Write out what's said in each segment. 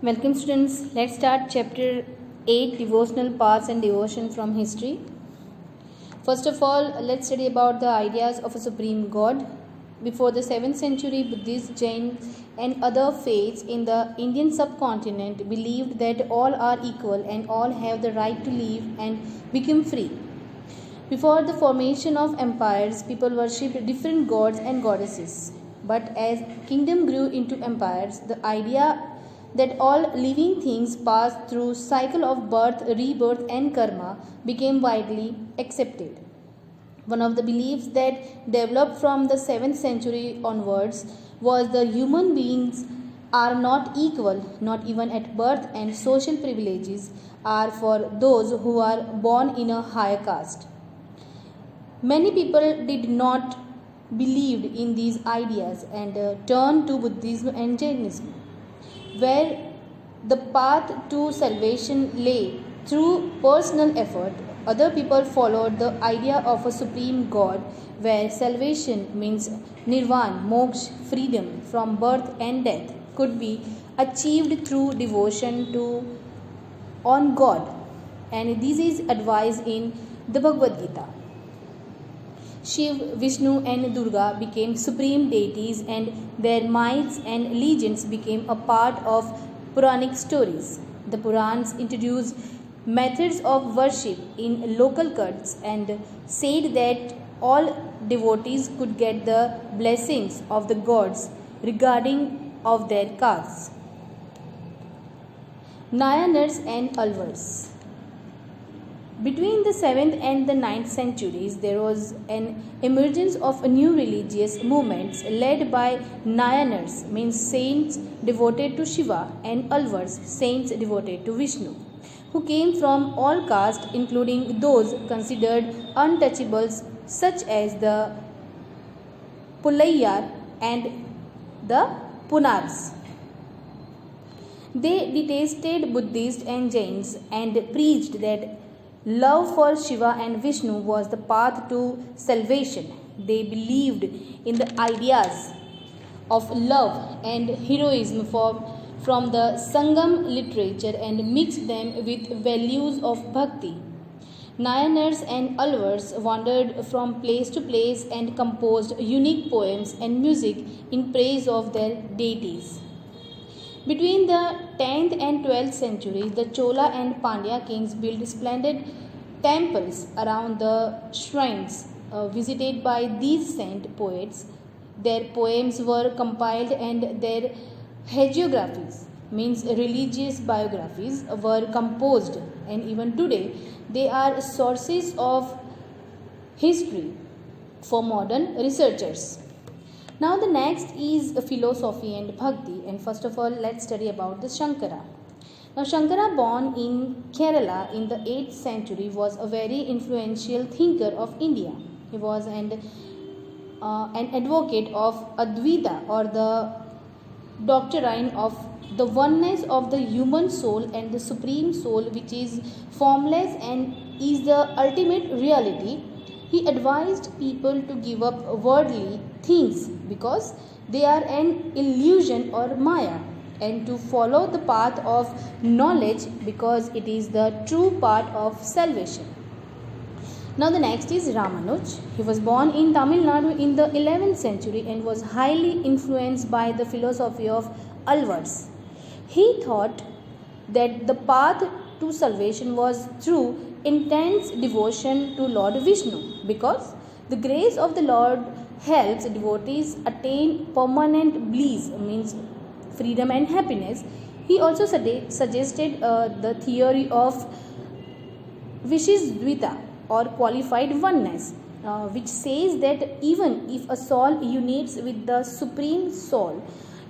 Welcome students, let's start chapter 8 devotional paths and devotion from history. First of all, let's study about the ideas of a supreme god. Before the 7th century, Buddhist, Jain and other faiths in the Indian subcontinent believed that all are equal and all have the right to live and become free. Before the formation of empires, people worshipped different gods and goddesses. But as kingdom grew into empires, the idea that all living things pass through cycle of birth, rebirth and karma became widely accepted. One of the beliefs that developed from the 7th century onwards was the human beings are not equal, not even at birth, and social privileges are for those who are born in a higher caste. Many people did not believe in these ideas and turned to Buddhism and Jainism, where the path to salvation lay through personal effort. Other people followed the idea of a supreme God, where salvation means nirvana, moksha, freedom from birth and death, could be achieved through devotion on God. And this is advised in the Bhagavad Gita. Shiv, Vishnu and Durga became supreme deities and their myths and legends became a part of Puranic stories. The Purans introduced methods of worship in local cults and said that all devotees could get the blessings of the gods regarding of their castes. Nayanars and Alvars. Between the 7th and the 9th centuries, there was an emergence of new religious movements led by Nayanars, means saints devoted to Shiva, and Alvars, saints devoted to Vishnu, who came from all castes, including those considered untouchables such as the Pulaiyar and the Punars. They detested Buddhists and Jains and preached that love for Shiva and Vishnu was the path to salvation. They believed in the ideas of love and heroism from the Sangam literature and mixed them with values of bhakti. Nayanars and Alvars wandered from place to place and composed unique poems and music in praise of their deities. Between the 10th and 12th centuries, the Chola and Pandya kings built splendid temples around the shrines visited by these saint poets. Their poems were compiled and their hagiographies, means religious biographies, were composed, and even today they are sources of history for modern researchers. Now the next is philosophy and bhakti, and first of all let's study about the Shankara. Now Shankara, born in Kerala in the 8th century, was a very influential thinker of India. He was an advocate of Advaita, or the doctrine of the oneness of the human soul and the supreme soul, which is formless and is the ultimate reality. He advised people to give up worldly things because they are an illusion or maya, and to follow the path of knowledge because it is the true path of salvation. Now the next is Ramanuj. He was born in Tamil Nadu in the 11th century and was highly influenced by the philosophy of Alvars. He thought that the path to salvation was through intense devotion to Lord Vishnu, because the grace of the Lord helps devotees attain permanent bliss, means freedom and happiness. He also suggested the theory of Vishisdvita, or qualified oneness, which says that even if a soul unites with the supreme soul,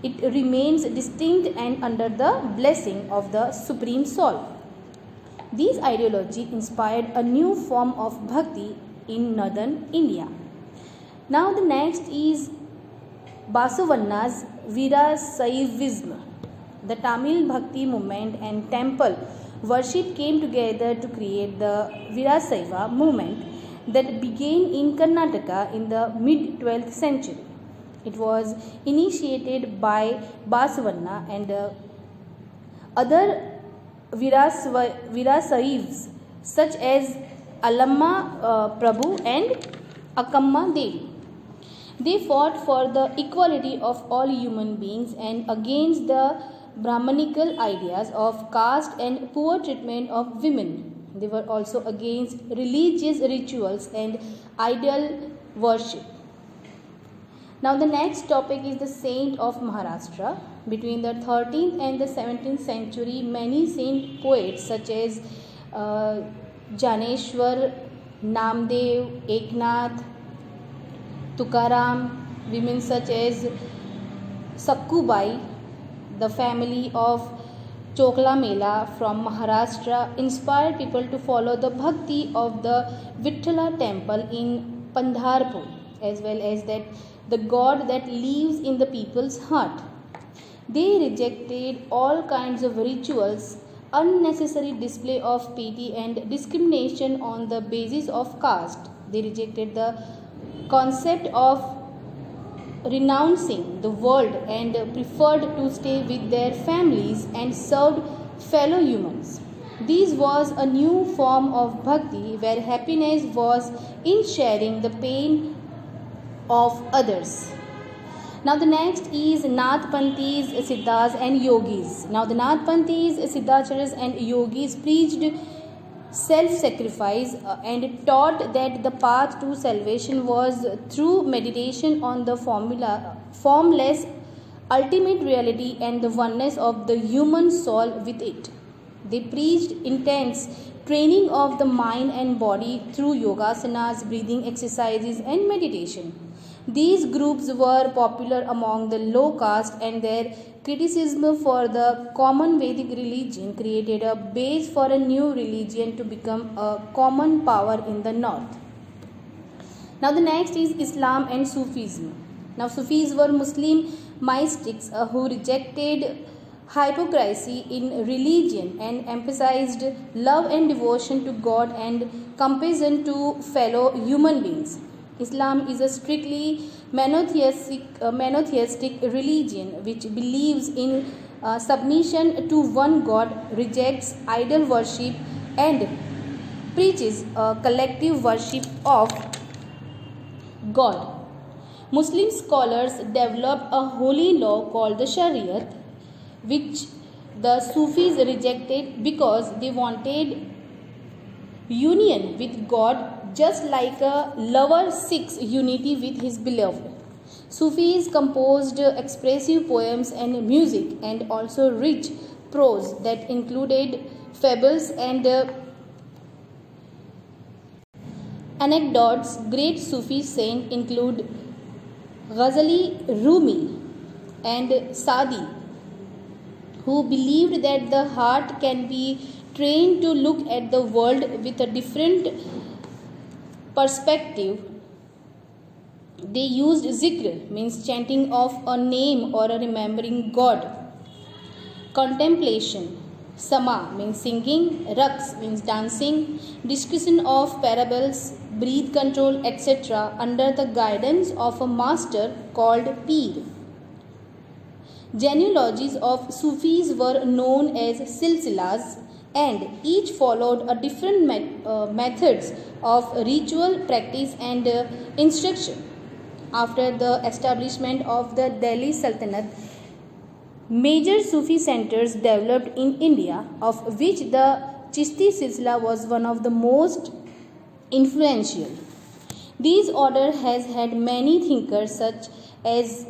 it remains distinct and under the blessing of the supreme soul. This ideology inspired a new form of bhakti in northern India. Now the next is Basavanna's Virasaivism. The Tamil Bhakti movement and temple worship came together to create the Virasaiva movement that began in Karnataka in the mid-12th century. It was initiated by Basavanna and other Virasaives such as Alamma Prabhu and Akamma Devi. They fought for the equality of all human beings and against the Brahmanical ideas of caste and poor treatment of women. They were also against religious rituals and idol worship. Now the next topic is the saint of Maharashtra. Between the 13th and the 17th century, many saint poets such as Janeshwar, Namdev, Eknath, Tukaram, women such as Sakkubai, the family of CHOKHAMELA from Maharashtra, inspired people to follow the bhakti of the Vithala temple in Pandharpur, as well as that the God that lives in the people's heart. They rejected all kinds of rituals, unnecessary display of piety and discrimination on the basis of caste. They rejected the concept of renouncing the world and preferred to stay with their families and served fellow humans. This was a new form of bhakti where happiness was in sharing the pain of others. Now the next is NATHPANTHIS, SIDDHAS and YOGIS. Now the NATHPANTHIS, Siddhacharyas and YOGIs preached self-sacrifice and taught that the path to salvation was through meditation on the formless ultimate reality and the oneness of the human soul with it. They preached intense training of the mind and body through yogasanas, breathing exercises and meditation. These groups were popular among the low caste and their criticism for the common Vedic religion created a base for a new religion to become a common power in the north. Now the next is Islam and Sufism. Now Sufis were Muslim mystics who rejected hypocrisy in religion and emphasized love and devotion to God and compassion to fellow human beings. Islam is a strictly monotheistic religion which believes in submission to one God, rejects idol worship, and preaches a collective worship of God. Muslim scholars developed a holy law called the Shariat, which the Sufis rejected because they wanted union with God just like a lover seeks unity with his beloved. Sufis composed expressive poems and music and also rich prose that included fables and anecdotes. Great Sufi saints include Ghazali, Rumi and Sadi, who believed that the heart can be trained to look at the world with a different perspective. They used zikr, means chanting of a name or a remembering God. Contemplation, sama, means singing. Raqs, means dancing. Discussion of parables, breath control, etc. under the guidance of a master called Peer. Genealogies of Sufis were known as silsilas, and each followed a different methods of ritual practice and instruction. After the establishment of the Delhi Sultanate, major Sufi centers developed in India, of which the Chishti silsila was one of the most influential. This order has had many thinkers such as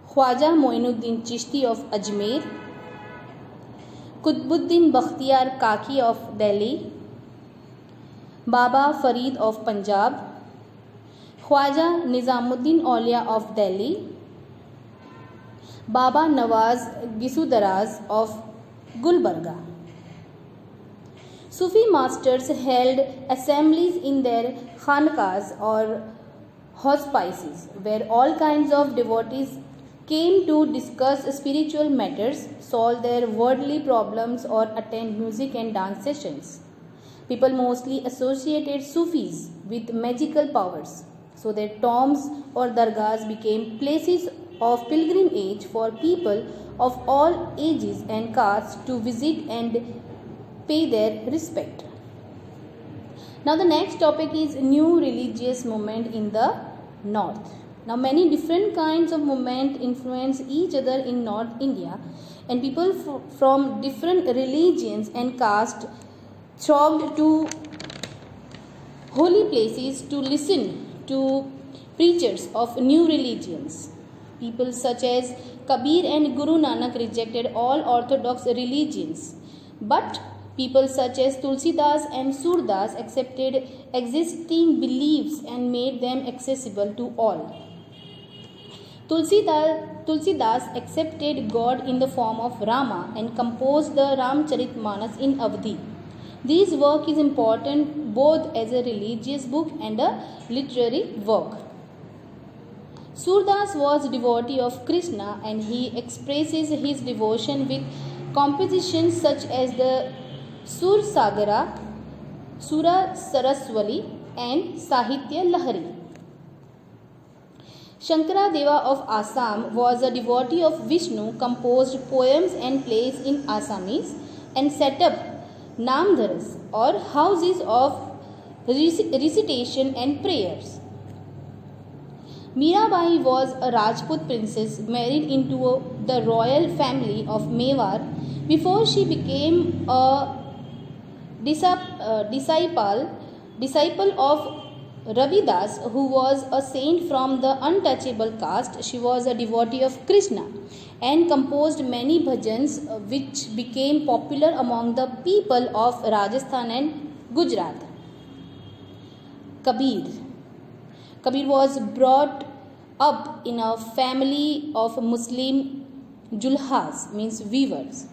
Khwaja Moinuddin Chishti of Ajmer, Qutbuddin Bakhtiyar Kaki of Delhi, Baba Farid of Punjab, Khwaja Nizamuddin Aulia of Delhi, Baba Nawaz Gisudaraz of Gulbarga. Sufi masters held assemblies in their KHAQAHS or HOSPICES, where all kinds of devotees came to discuss spiritual matters, solve their worldly problems, or attend music and dance sessions. People mostly associated Sufis with magical powers, so their tombs or dargahs became places of pilgrimage for people of all ages and castes to visit and pay their respect. Now the next topic is new religious movement in the north. Now many different kinds of movement influence each other in North India, and people from different religions and castes thronged to holy places to listen to preachers of new religions. People such as Kabir and Guru Nanak rejected all orthodox religions, but people such as Tulsidas and Surdas accepted existing beliefs and made them accessible to all. Tulsidas accepted God in the form of Rama and composed the Ramcharitmanas in Avdi. This work is important both as a religious book and a literary work. Surdas was a devotee of Krishna, and he expresses his devotion with compositions such as the Sur Sagara, Sura Saraswali and Sahitya Lahari. Shankaradeva of Assam was a devotee of Vishnu, composed poems and plays in Assamese, and set up namdharas or houses of recitation and prayers. Mirabai was a Rajput princess married into the royal family of Mewar before she became a disciple of Ravidas, who was a saint from the untouchable caste. She was a devotee of Krishna and composed many bhajans which became popular among the people of Rajasthan and Gujarat. Kabir was brought up in a family of Muslim julhas, means weavers,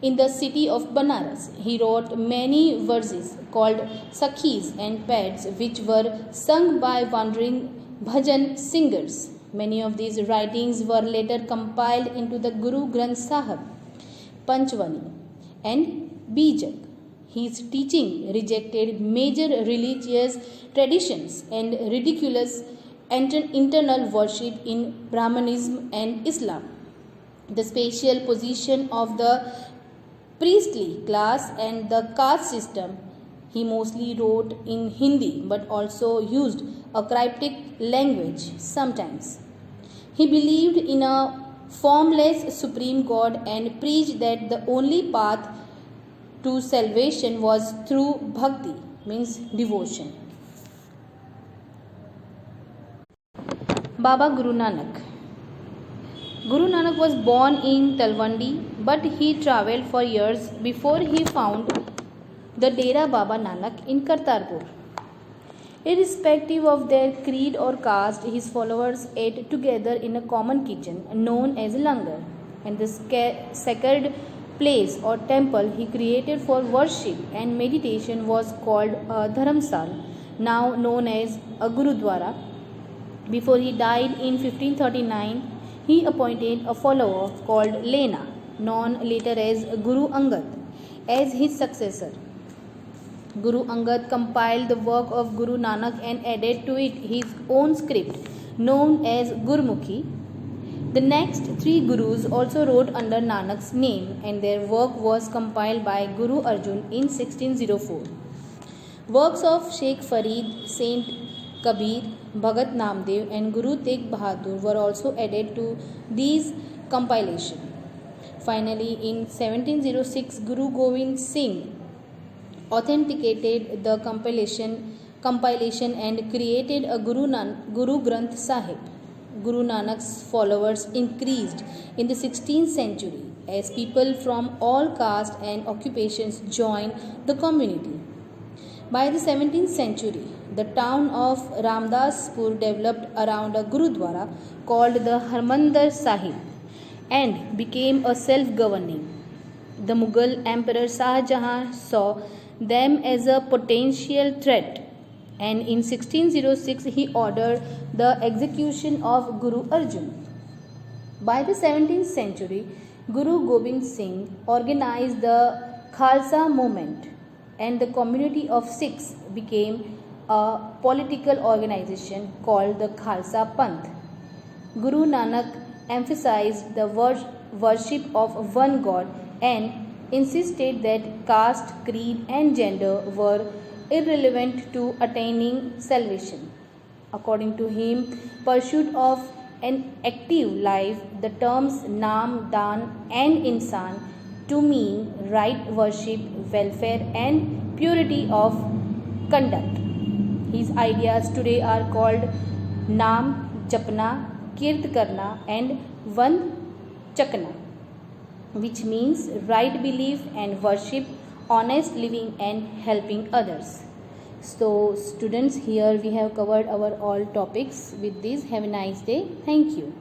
in the city of Banaras. He wrote many verses called Sakhis and Pads, which were sung by wandering bhajan singers. Many of these writings were later compiled into the Guru Granth Sahib, Panchvani and Bijak. His teaching rejected major religious traditions and ridiculous internal worship in Brahmanism and Islam. The spatial position of the priestly class and the caste system. He mostly wrote in Hindi but also used a cryptic language sometimes. He believed in a formless supreme God and preached that the only path to salvation was through bhakti, means devotion. Baba Guru Nanak. Guru Nanak was born in Talwandi, but he travelled for years before he found the Dera Baba Nanak in Kartarpur. Irrespective of their creed or caste, his followers ate together in a common kitchen known as langar, and the sacred place or temple he created for worship and meditation was called a dharamsal, now known as a Gurudwara. Before he died in 1539, he appointed a follower called Lena, known later as Guru Angad, as his successor. Guru Angad compiled the work of Guru Nanak and added to it his own script, known as Gurmukhi. The next three Gurus also wrote under Nanak's name, and their work was compiled by Guru Arjan in 1604. Works of Sheikh Farid, Saint Kabir, Bhagat Namdev and Guru Tegh Bahadur were also added to these compilations. Finally, in 1706, Guru Gobind Singh authenticated the compilation and created a Guru Granth Sahib. Guru Nanak's followers increased in the 16th century as people from all castes and occupations joined the community. By the 17th century, the town of Ramdaspur developed around a Gurudwara called the Harmandir Sahib and became a self-governing. The Mughal Emperor Shah Jahan saw them as a potential threat, and in 1606 he ordered the execution of Guru Arjan. By the 17th century, Guru Gobind Singh organized the Khalsa movement, and the community of Sikhs became a political organization called the Khalsa Panth. Guru Nanak emphasized the worship of one God and insisted that caste, creed, and gender were irrelevant to attaining salvation. According to him, pursuit of an active life, the terms Nam, Dan, and Insan to mean right worship, welfare, and purity of conduct. His ideas today are called Nam, Japna, Kirt Karna, and Van Chakna, which means right belief and worship, honest living, and helping others. So students, here we have covered our all topics. With this, have a nice day. Thank you.